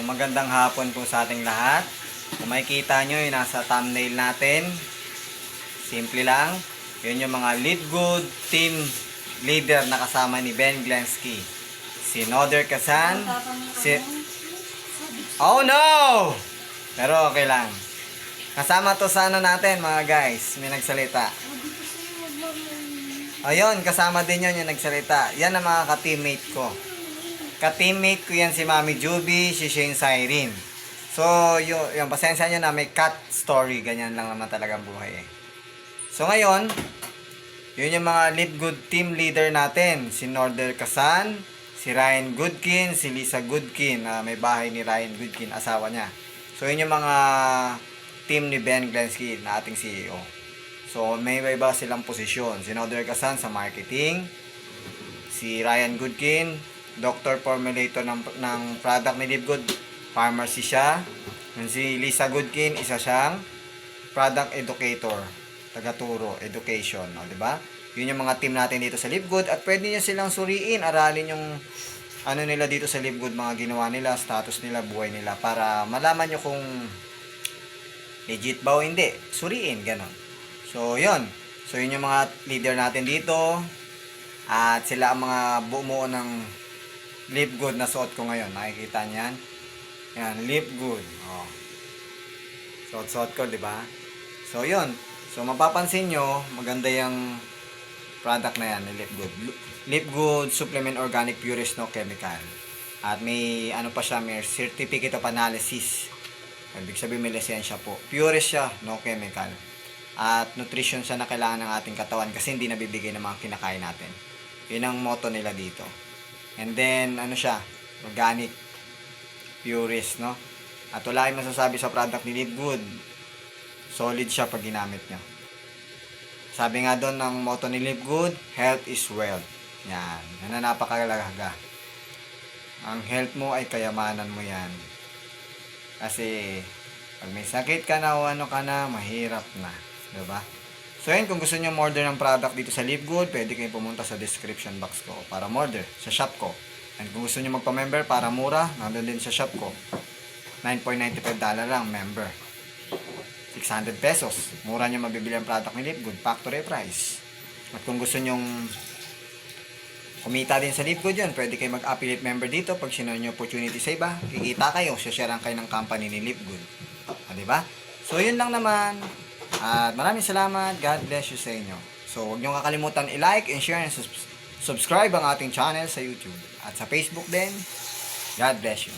magandang hapon po sa ating lahat. Kung makikita nyo yung nasa thumbnail natin, simple lang. Yun yung mga Live Good team leader na kasama ni Ben Glensky. Si Noder Kazan. Oh no! Pero okay lang. Kasama to sa ano natin mga guys. May nagsalita. Ayun, kasama din yun yung nagsalita. Yan ang mga ka-teammate ko. Ka-teammate ko yan si Mami Juby, si Shane Cyrene. So, yung pasensya nyo na may cut story. Ganyan lang naman talagang buhay eh. So, ngayon, yun yung mga Live Good team leader natin. Si Noder Kazan, si Ryan Goodkin, si Lisa Goodkin. May bahay ni Ryan Goodkin, asawa niya. So, yun yung mga team ni Ben Glensky na ating CEO. So, may iba silang posisyon. Si Noder Kazan sa marketing. Si Ryan Goodkin, doctor formulator ng product ni Live Good. Pharmacy siya. And si Lisa Goodkin, isa siyang product educator. Tagaturo, education. O, diba? Yun yung mga team natin dito sa Live Good. At pwede nyo silang suriin, aralin yung ano nila dito sa Live Good, mga ginawa nila, status nila, buhay nila. Para malaman nyo kung legit ba o hindi. Suriin, ganon. So, yun. So, yun yung mga leader natin dito. At sila ang mga bumuo ng Live Good na suot ko ngayon. Nakikita niyan. Yan, Live Good. Oh. Suot-suot ko, di ba? So, yun. So, mapapansin nyo, maganda yung product na yan, Live Good. Live Good Supplement Organic Purist No Chemical. At may, ano pa siya, may Certificate of Analysis. Ibig sabihin may lisensya po. Purist siya, no chemical. At nutrition siya na kailangan ng ating katawan kasi hindi nabibigay ng mga kinakain natin. Yun ang motto nila dito. And then, ano siya, organic, purist, no? At wala kayong masasabi sa product ni Live Good. Solid siya pag ginamit nyo. Sabi nga doon ng motto ni Live Good, health is wealth. Yan. Yan na napakalaga. Ang health mo ay kayamanan mo yan. Kasi, pag may sakit ka na o ano ka na, mahirap na. Diba? So yun, kung gusto nyo order ng product dito sa Live Good, pwede kayong pumunta sa description box ko para order sa shop ko. And kung gusto nyo magpa-member para mura, nandun din sa shop ko. $9.95 lang, member. 600 pesos. Mura nyo mabibili ang product ni Live Good, factory price. At kung gusto nyo kumita din sa Live Good yun, pwede kayo mag-affiliate member dito. Pag sinunod nyo opportunity sa iba, kikita kayo, sharean kayo ng company ni Live Good. Diba? So yun lang naman. At maraming salamat. God bless you sa inyo. So, huwag nyo kakalimutan i-like and share and subscribe ang ating channel sa YouTube. At sa Facebook din. God bless you.